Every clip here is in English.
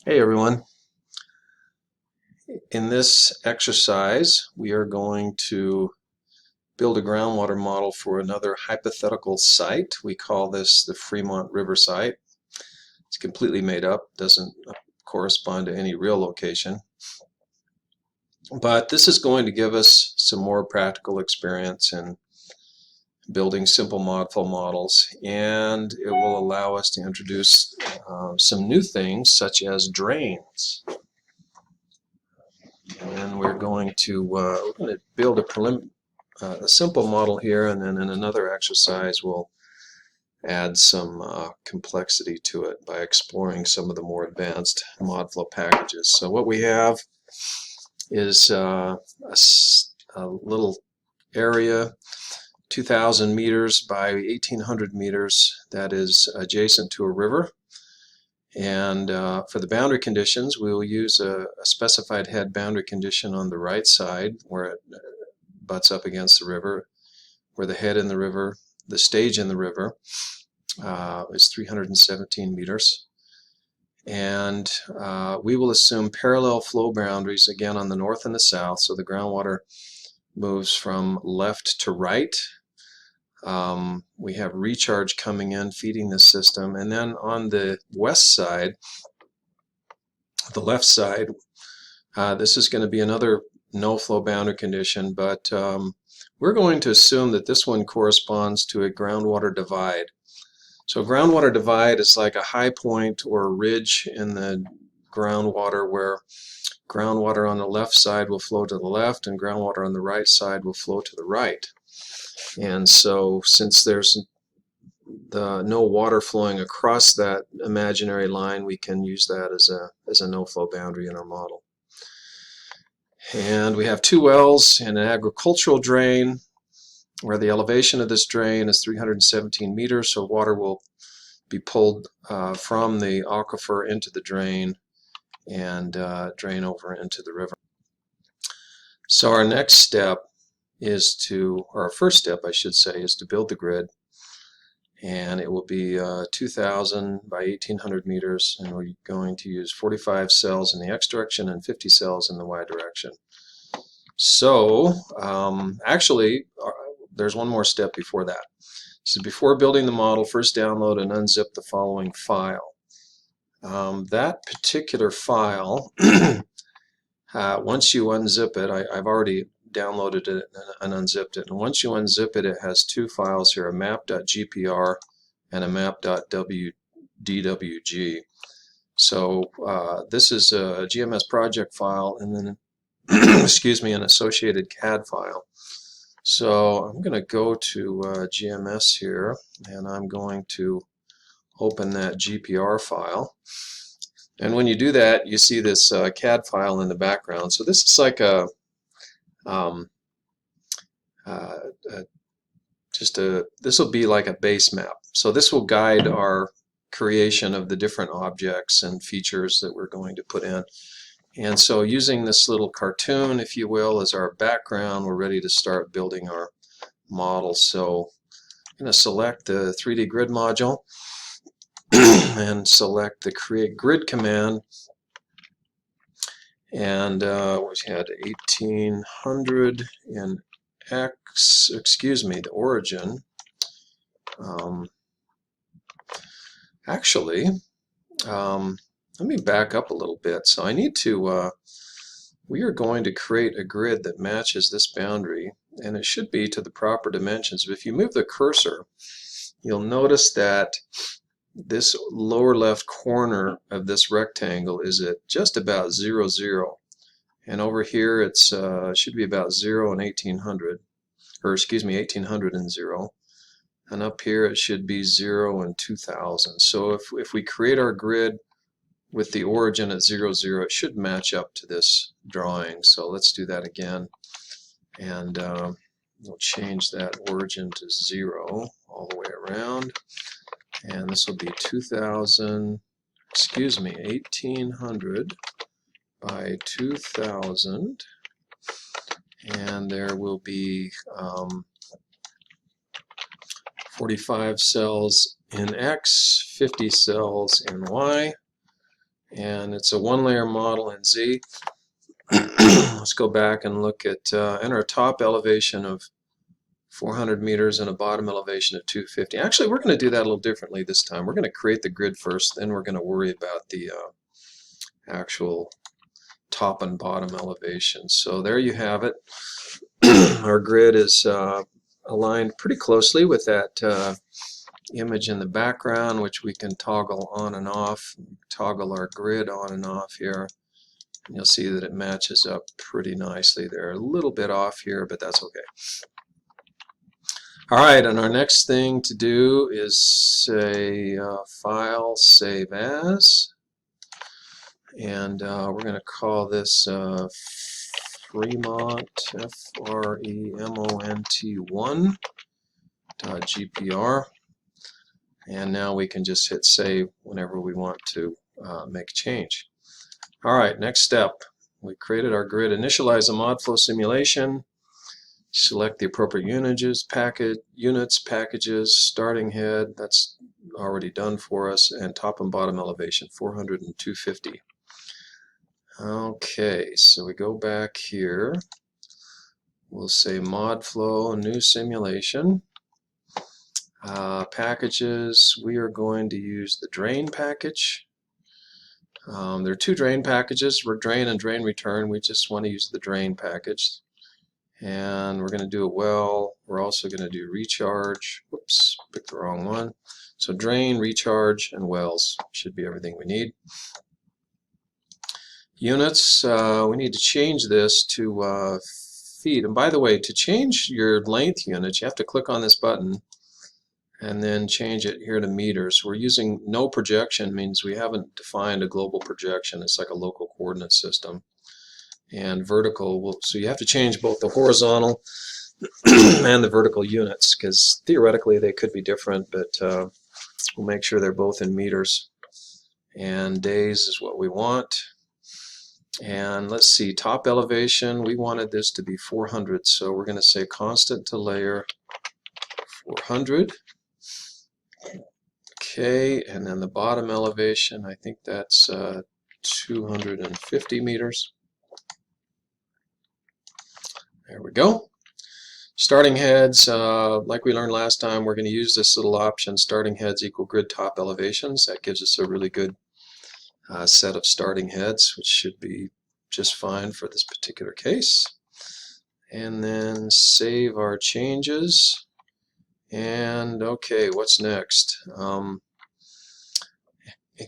Hey everyone. In this exercise, we are going to build a groundwater model for another hypothetical site. We call this the Fremont River site. It's completely made up, doesn't correspond to any real location. But this is going to give us some more practical experience in building simple MODFLOW models, and it will allow us to introduce some new things such as drains. And then we're going to build a simple model here, and then in another exercise we'll add some complexity to it by exploring some of the more advanced MODFLOW packages. So what we have is a little area, 2,000 meters by 1,800 meters, that is adjacent to a river. And for the boundary conditions, we will use a specified head boundary condition on the right side where it butts up against the river, where the head in the river, the stage in the river, is 317 meters. And we will assume parallel flow boundaries again on the north and the south, so the groundwater moves from left to right. We have recharge coming in, feeding the system, and then on the west side, the left side, this is going to be another no flow boundary condition, but we're going to assume that this one corresponds to a groundwater divide. So groundwater divide is like a high point or a ridge in the groundwater where groundwater on the left side will flow to the left and groundwater on the right side will flow to the right. And so since there's no water flowing across that imaginary line, we can use that as a no-flow boundary in our model. And we have two wells and an agricultural drain where the elevation of this drain is 317 meters, so water will be pulled from the aquifer into the drain and drain over into the river. So our next step is or our first step I should say, is to build the grid, and it will be 2,000 by 1,800 meters, and we're going to use 45 cells in the X direction and 50 cells in the Y direction. So actually there's one more step before that. So before building the model, first download and unzip the following file. That particular file, once you unzip it, I've already downloaded it and unzipped it. And once you unzip it, it has two files here, a map.gpr and a map.dwg. So this is a GMS project file and then excuse me, an associated CAD file. So I'm going to go to GMS here, and I'm going to open that GPR file. And when you do that, you see this CAD file in the background. So this is like this will be like a base map. So this will guide our creation of the different objects and features that we're going to put in. And so using this little cartoon, if you will, as our background, we're ready to start building our model. So I'm going to select the 3D grid module and select the create grid command. And we had 1,800 in X, excuse me, the origin. Actually, let me back up a little bit. So I need to, we are going to create a grid that matches this boundary, and it should be to the proper dimensions. But if you move the cursor, you'll notice that this lower left corner of this rectangle is at just about 0, 0. And over here it's should be about 0 and 1,800, or excuse me, 1,800 and 0. And up here it should be 0 and 2,000. So if we create our grid with the origin at 0, 0, it should match up to this drawing. So let's do that again. And we'll change that origin to 0 all the way around. And this will be 2,000, excuse me, 1,800 by 2,000. And there will be 45 cells in X, 50 cells in Y. and it's a one-layer model in Z. Let's go back and look at enter a top elevation of 400 meters and a bottom elevation of 250. Actually, we're going to do that a little differently this time. We're going to create the grid first, then we're going to worry about the actual top and bottom elevations. So there you have it. Our grid is aligned pretty closely with that image in the background, which we can toggle on and off. Toggle our grid on and off here. And you'll see that it matches up pretty nicely. They're a little bit off here, but that's okay. All right, and our next thing to do is say File, Save As, and we're going to call this Fremont, FREMONT1.GPR, and now we can just hit Save whenever we want to make a change. All right, next step. We created our grid. Initialize a MODFLOW simulation. Select the appropriate units, packages, starting head, that's already done for us, and top and bottom elevation, 400 and 250. Okay, so we go back here. We'll say MODFLOW, new simulation. Packages, we are going to use the drain package. There are two drain packages, drain and drain return. We just want to use the drain package. And we're going to do a well. We're also going to do recharge. Whoops, picked the wrong one. So drain, recharge, and wells should be everything we need. Units, we need to change this to feet. And by the way, to change your length units, you have to click on this button and then change it here to meters. We're using no projection, means we haven't defined a global projection. It's like a local coordinate system. And vertical, so you have to change both the horizontal and the vertical units, because theoretically they could be different, but we'll make sure they're both in meters. And days is what we want. And let's see, top elevation, we wanted this to be 400, so we're going to say constant to layer 400. Okay, and then the bottom elevation, I think that's 250 meters. There we go. Starting heads, like we learned last time, we're going to use this little option, starting heads equal grid top elevations. That gives us a really good set of starting heads, which should be just fine for this particular case. And then save our changes. And okay, what's next?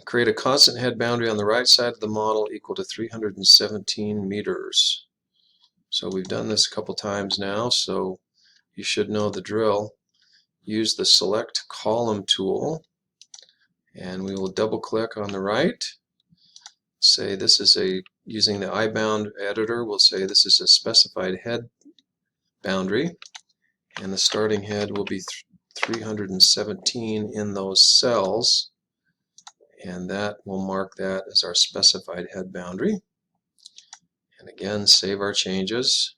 Create a constant head boundary on the right side of the model equal to 317 meters. So we've done this a couple times now, so you should know the drill. Use the select column tool, and we will double click on the right. Say this is using the iBound editor, we'll say this is a specified head boundary, and the starting head will be 317 in those cells, and that will mark that as our specified head boundary. And again, save our changes.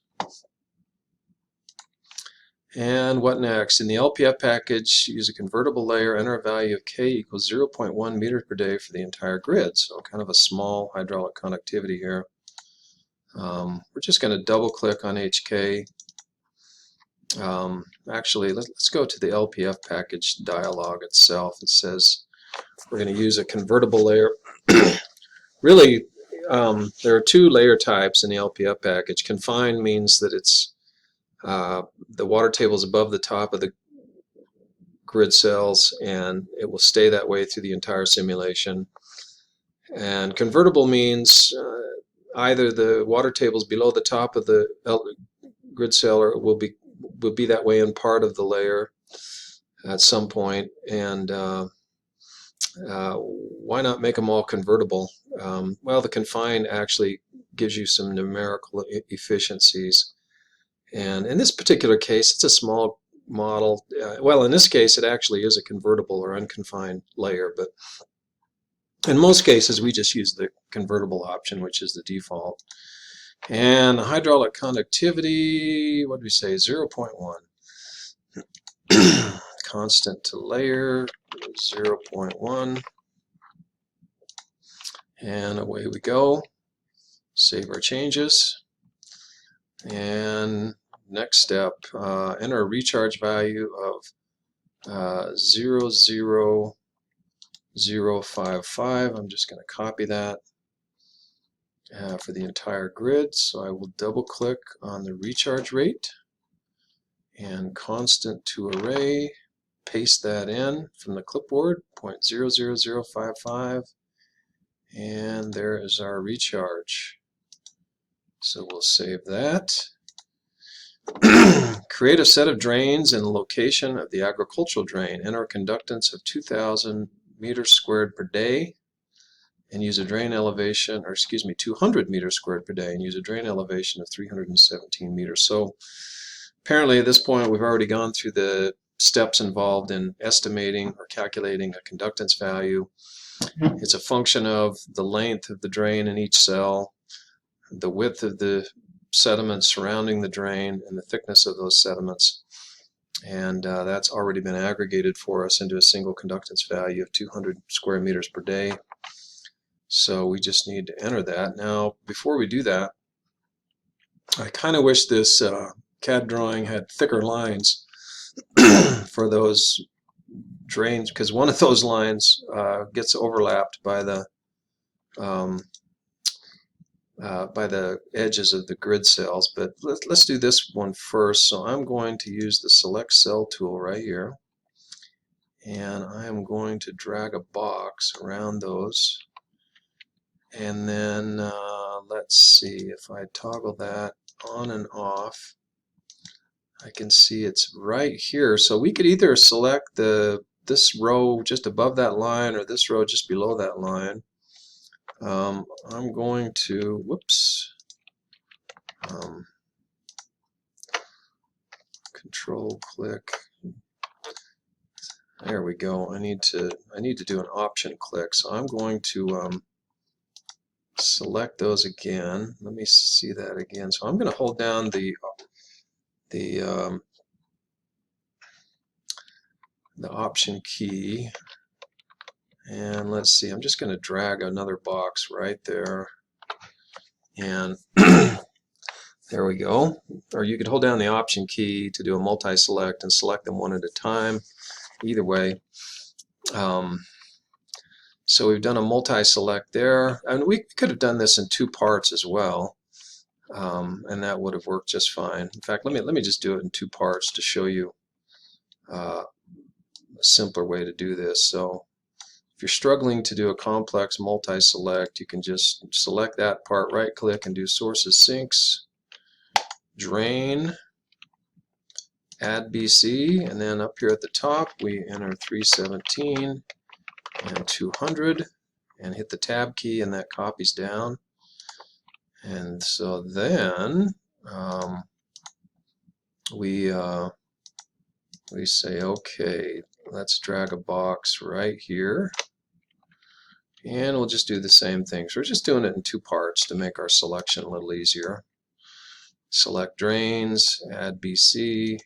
And what next? In the LPF package, use a convertible layer, enter a value of K equals 0.1 meters per day for the entire grid. So kind of a small hydraulic conductivity here. We're just going to double click on HK. Actually, let's go to the LPF package dialog itself. It says we're going to use a convertible layer. Really, there are two layer types in the LPF package. Confined means that it's the water table is above the top of the grid cells, and it will stay that way through the entire simulation. And convertible means either the water table is below the top of the grid cell, or it will be that way in part of the layer at some point. And why not make them all convertible? Well, the confined actually gives you some numerical efficiencies. And in this particular case, it's a small model. Well, in this case, it actually is a convertible or unconfined layer, but in most cases, we just use the convertible option, which is the default. And the hydraulic conductivity, what do we say, 0.1. Constant to layer, 0.1. And away we go. Save our changes. And next step, enter a recharge value of 0.00055. I'm just going to copy that for the entire grid. So I will double click on the recharge rate and constant to array, paste that in from the clipboard, 0.00055, and there is our recharge. So we'll save that. Create a set of drains in the location of the agricultural drain. Enter a conductance of 2,000 meters squared per day and use a drain elevation, or excuse me, 200 meters squared per day and use a drain elevation of 317 meters. So apparently at this point we've already gone through the steps involved in estimating or calculating a conductance value. It's a function of the length of the drain in each cell, the width of the sediments surrounding the drain, and the thickness of those sediments. And that's already been aggregated for us into a single conductance value of 200 square meters per day. So we just need to enter that. Now, before we do that, I kind of wish this CAD drawing had thicker lines for those drains, because one of those lines gets overlapped by the edges of the grid cells. But let's do this one first. So I'm going to use the select cell tool right here, and I am going to drag a box around those, and then let's see, if I toggle that on and off, I can see it's right here. So we could either select this row just above that line or this row just below that line. I'm going to, whoops, control click. There we go. I need to do an option click. So I'm going to select those again. Let me see that again. So I'm going to hold down the option key, and let's see, I'm just going to drag another box right there, and there we go. Or you could hold down the option key to do a multi-select and select them one at a time. Either way. So we've done a multi-select there, and we could have done this in two parts as well, and that would have worked just fine. In fact, let me just do it in two parts to show you a simpler way to do this. So if you're struggling to do a complex multi-select, you can just select that part, right-click, and do Sources Sinks, Drain, Add BC, and then up here at the top we enter 317 and 200 and hit the Tab key, and that copies down. And so then we say, okay, let's drag a box right here, and we'll just do the same thing. So we're just doing it in two parts to make our selection a little easier. Select drains, add BC,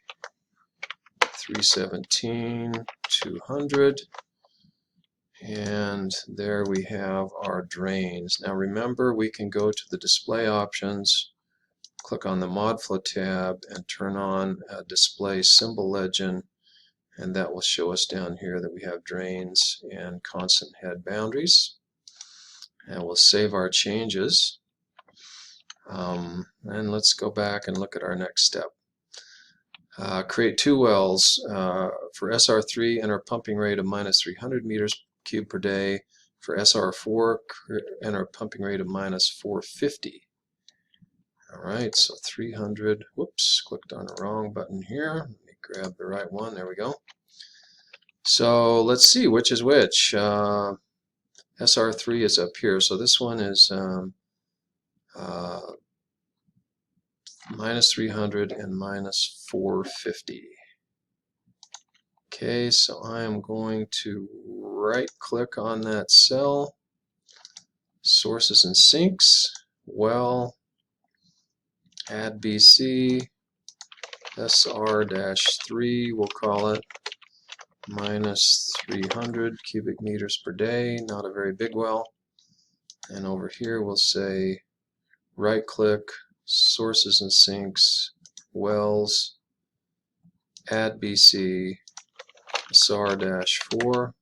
317, 200, and there we have our drains. Now remember, we can go to the display options, click on the MODFLOW tab, and turn on display symbol legend, and that will show us down here that we have drains and constant head boundaries. And we'll save our changes. And let's go back and look at our next step. Create two wells. For SR3, enter pumping rate of -300 meters cubed per day. For SR4, enter pumping rate of -450. Alright, so 300, whoops, clicked on the wrong button here. Let me grab the right one, there we go. So let's see which is which. SR3 is up here, so this one is -300 and -450. Okay, so I am going to right click on that cell, Sources and Sinks, Well, Add BC, SR-3, we'll call it, -300 cubic meters per day, not a very big well. And over here we'll say right click, sources and sinks, wells, add BC, SAR-4,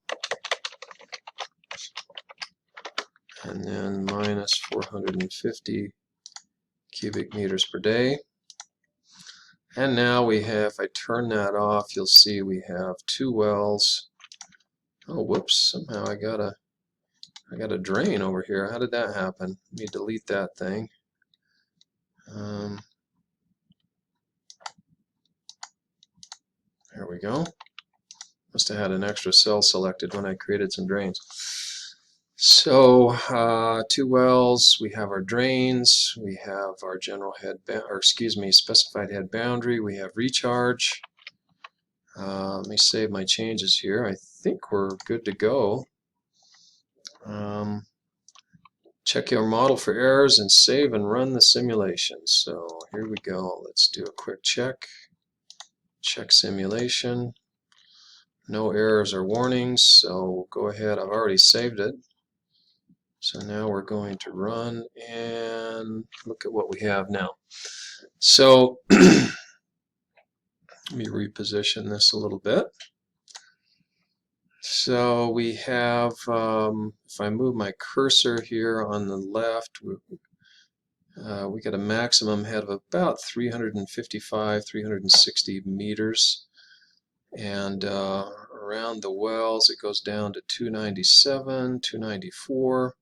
and then minus 450 cubic meters per day. And now we have, if I turn that off, you'll see we have 2 wells. Oh, whoops, somehow I got a drain over here. How did that happen? Let me delete that thing. There we go. Must have had an extra cell selected when I created some drains. So 2 wells, we have our drains, we have our general head, specified head boundary, we have recharge. Let me save my changes here. I think we're good to go. Check your model for errors and save and run the simulation. So here we go. Let's do a quick check. Check simulation. No errors or warnings, so go ahead. I've already saved it. So now we're going to run and look at what we have now. So let me reposition this a little bit. So we have, if I move my cursor here on the left, we got a maximum head of about 355, 360 meters. And around the wells it goes down to 297, 294.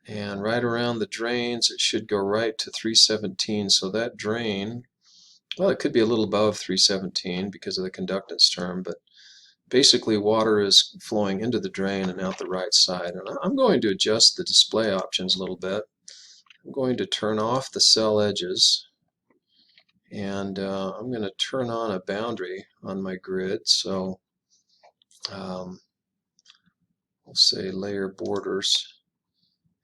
And right around the drains it should go right to 317. So that drain, well, it could be a little above 317 because of the conductance term, but basically water is flowing into the drain and out the right side. And I'm going to adjust the display options a little bit. I'm going to turn off the cell edges, and I'm going to turn on a boundary on my grid. So we'll say layer borders.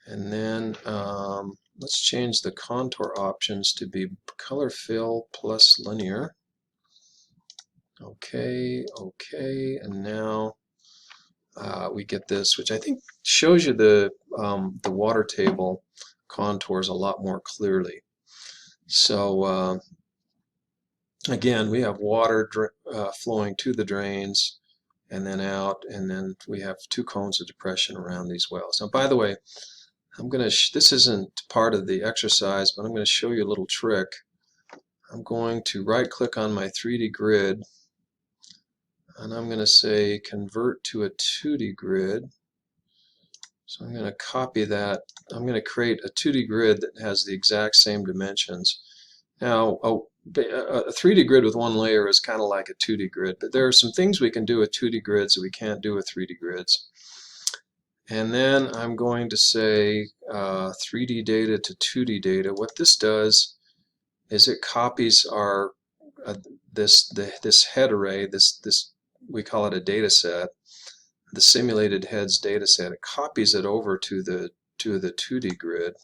And then let's change the contour options to be color fill plus linear. Okay, okay, and now we get this, which I think shows you the water table contours a lot more clearly. So again, we have water flowing to the drains and then out, and then we have 2 cones of depression around these wells. Now, by the way, this isn't part of the exercise, but I'm going to show you a little trick. I'm going to right-click on my 3D grid, and I'm going to say convert to a 2D grid. So I'm going to copy that. I'm going to create a 2D grid that has the exact same dimensions. Now, a 3D grid with 1 layer is kind of like a 2D grid, but there are some things we can do with 2D grids that we can't do with 3D grids. And then I'm going to say 3D data to 2D data. What this does is it copies our this head array. This we call it a data set. The simulated heads data set. It copies it over to the 2D grid.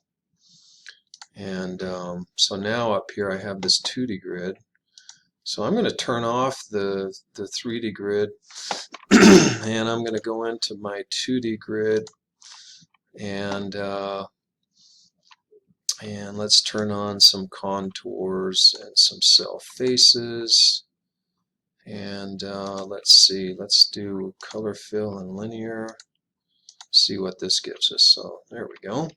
And so now up here I have this 2D grid. So I'm going to turn off the 3D grid and I'm going to go into my 2D grid, and let's turn on some contours and some cell faces, and let's see, let's do color fill and linear, see what this gives us. So there we go.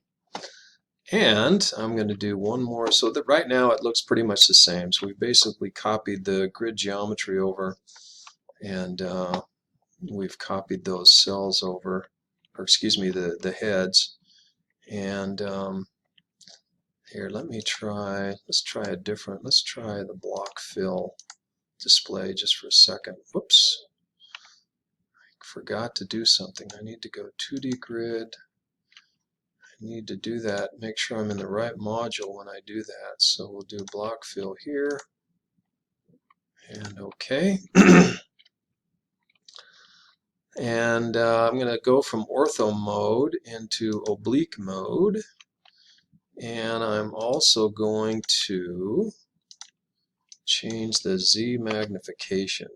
And I'm going to do one more, so that right now it looks pretty much the same. So we basically copied the grid geometry over, and we've copied those cells over, or excuse me, the heads. And here, let's try the block fill display just for a second. Whoops, I forgot to do something. I need to go 2D grid. I need to do that, make sure I'm in the right module when I do that. So we'll do block fill here, and okay. And I'm going to go from ortho mode into oblique mode, and I'm also going to change the Z magnification.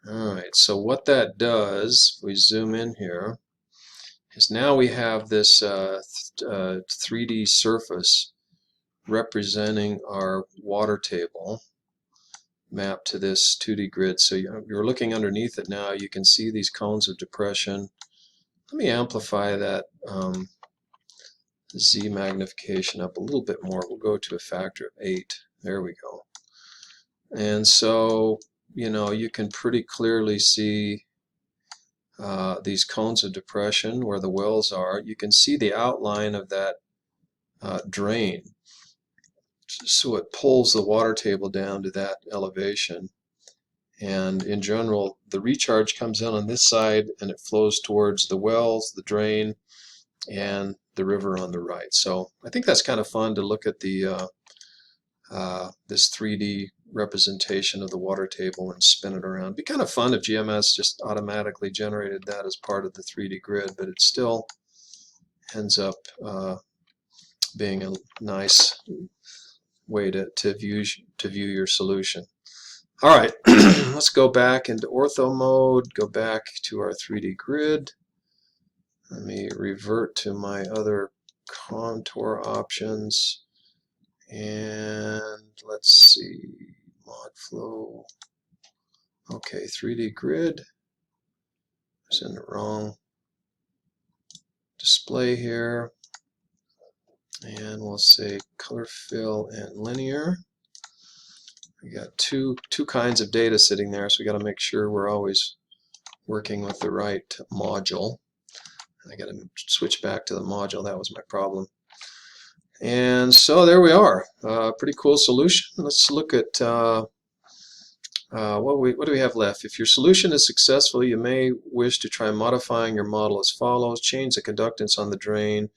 Alright, so what that does, if we zoom in here, is now we have this 3D surface representing our water table mapped to this 2D grid. So you're looking underneath it now. You can see these cones of depression. Let me amplify that Z magnification up a little bit more. We'll go to a factor of 8. There we go. And so, you can pretty clearly see these cones of depression where the wells are. You can see the outline of that drain. So it pulls the water table down to that elevation. And in general, the recharge comes in on this side and it flows towards the wells, the drain, and the river on the right. So I think that's kind of fun to look at the this 3D representation of the water table and spin it around. It'd be kind of fun if GMS just automatically generated that as part of the 3D grid, but it still ends up being a nice way to view your solution. All right, let's go back into ortho mode, go back to our 3D grid. Let me revert to my other contour options, and let's see, MODFLOW. Okay, 3D grid. I was in the wrong display here, and we'll say color fill and linear. We got two kinds of data sitting there, so we got to make sure we're always working with the right module. I got to switch back to the module. That was my problem. And so there we are. Pretty cool solution. Let's look at what do we have left. If your solution is successful, you may wish to try modifying your model as follows. Change the conductance on the drain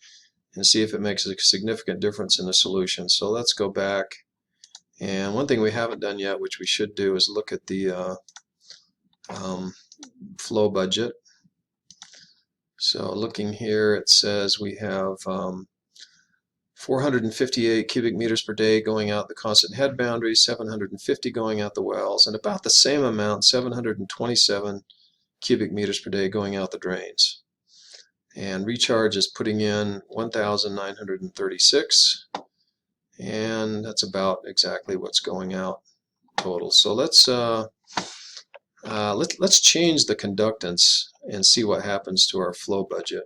and see if it makes a significant difference in the solution. So let's go back. And one thing we haven't done yet, which we should do, is look at the flow budget. So looking here, it says we have 458 cubic meters per day going out the constant head boundary, 750 going out the wells, and about the same amount, 727 cubic meters per day going out the drains. And recharge is putting in 1,936, and that's about exactly what's going out total. So let's change the conductance and see what happens to our flow budget.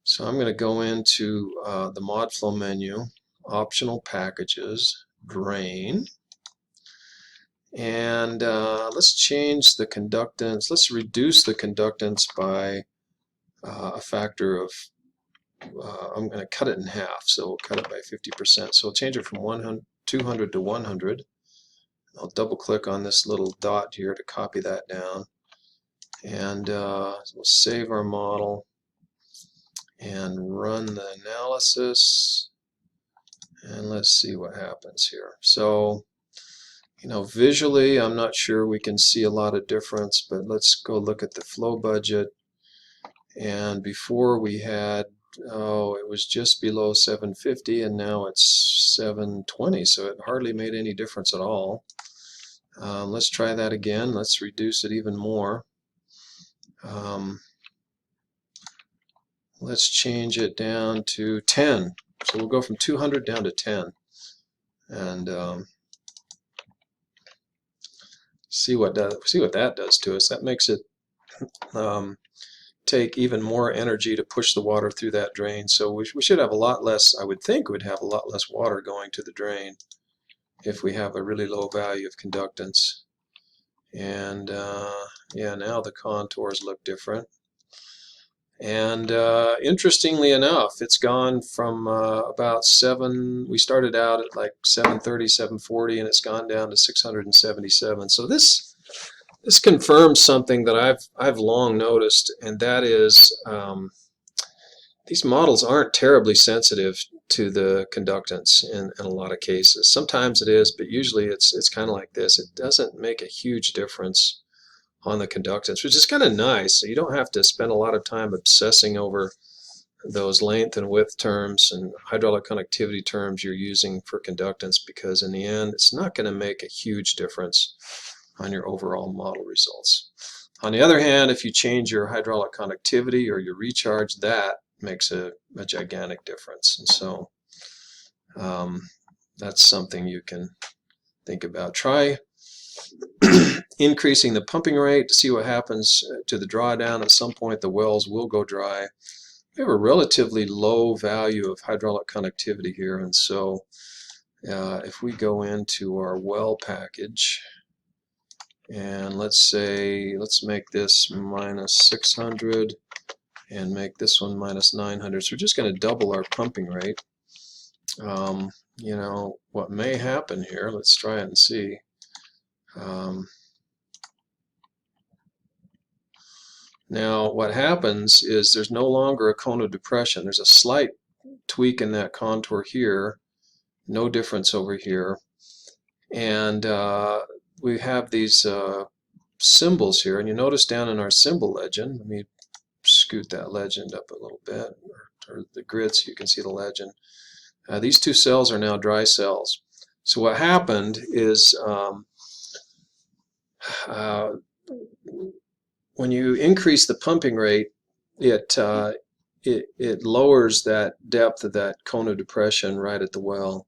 So I'm going to go into the MODFLOW menu, optional packages, drain, and let's change the conductance. Let's reduce the conductance by a factor of, I'm going to cut it in half, so we'll cut it by 50%. So we'll change it from 200 to 100. I'll double click on this little dot here to copy that down, and we'll save our model and run the analysis, and let's see what happens here. So visually I'm not sure we can see a lot of difference, but let's go look at the flow budget. And before we had, it was just below 750, and now it's 720, so it hardly made any difference at all. Let's try that again. Let's reduce it even more. Let's change it down to 10. So we'll go from 200 down to 10, and see what that does to us. That makes it take even more energy to push the water through that drain. So we should have a lot less. I would think we'd have a lot less water going to the drain if we have a really low value of conductance. And yeah, now the contours look different. And interestingly enough, it's gone from about 7, we started out at like 730, 740, and it's gone down to 677. So this confirms something that I've long noticed, and that is these models aren't terribly sensitive to the conductance in a lot of cases. Sometimes it is, but usually it's kind of like this. It doesn't make a huge difference on the conductance, which is kind of nice. So you don't have to spend a lot of time obsessing over those length and width terms and hydraulic conductivity terms you're using for conductance, because in the end it's not going to make a huge difference on your overall model results. On the other hand, if you change your hydraulic conductivity or your recharge, that makes a gigantic difference. And so that's something you can think about. Try increasing the pumping rate to see what happens to the drawdown. At some point the wells will go dry. We have a relatively low value of hydraulic conductivity here, and so if we go into our well package and let's make this -600 and make this one -900, so we're just going to double our pumping rate. You know what may happen here, let's try it and see. Now what happens is there's no longer a cone of depression. There's a slight tweak in that contour here, no difference over here, and we have these symbols here, and you notice down in our symbol legend, let me scoot that legend up a little bit, or the grid so you can see the legend. These two cells are now dry cells. So what happened is when you increase the pumping rate, it lowers that depth of that cone of depression right at the well.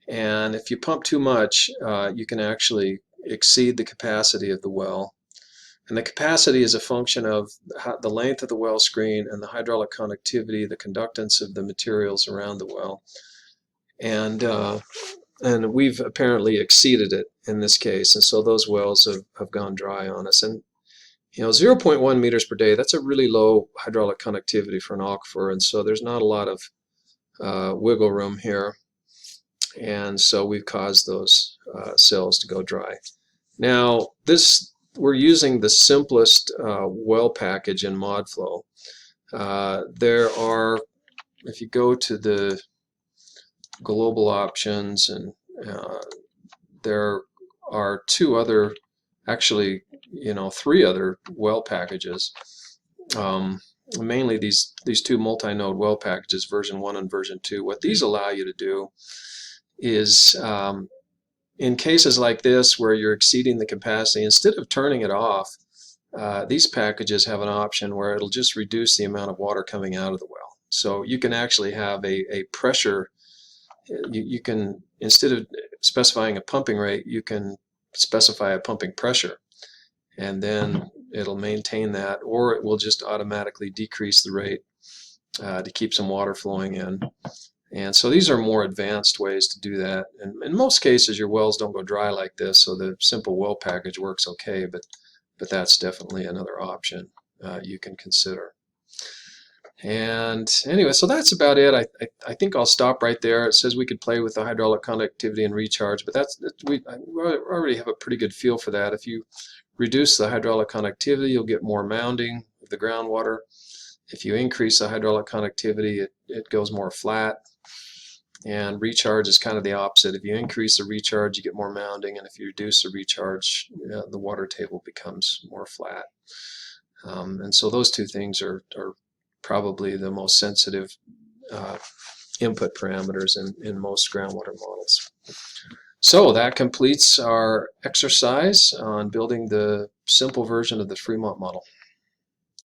And if you pump too much, you can actually exceed the capacity of the well. And the capacity is a function of the length of the well screen and the hydraulic conductivity, the conductance of the materials around the well. And we've apparently exceeded it in this case, and so those wells have gone dry on us. And 0.1 meters per day, that's a really low hydraulic conductivity for an aquifer, and so there's not a lot of wiggle room here, and so we've caused those cells to go dry. Now we're using the simplest well package in MODFLOW. There are, if you go to the global options, and there are actually 3 other well packages. Mainly these 2 multi-node well packages, version 1 and version 2. What these allow you to do is, in cases like this where you're exceeding the capacity, instead of turning it off, these packages have an option where it'll just reduce the amount of water coming out of the well. So you can actually have a pressure. You can, instead of specifying a pumping rate, you can specify a pumping pressure, and then it'll maintain that, or it will just automatically decrease the rate to keep some water flowing in. And so these are more advanced ways to do that. And in most cases your wells don't go dry like this, so the simple well package works okay, but that's definitely another option you can consider. And anyway, so that's about it. I think I'll stop right there. It says we could play with the hydraulic conductivity and recharge, but we already have a pretty good feel for that. If you reduce the hydraulic conductivity, you'll get more mounding of the groundwater. If you increase the hydraulic conductivity, it goes more flat. And recharge is kind of the opposite. If you increase the recharge, you get more mounding, and if you reduce the recharge, the water table becomes more flat. And so those 2 things are probably the most sensitive input parameters in most groundwater models. So that completes our exercise on building the simple version of the Fremont model.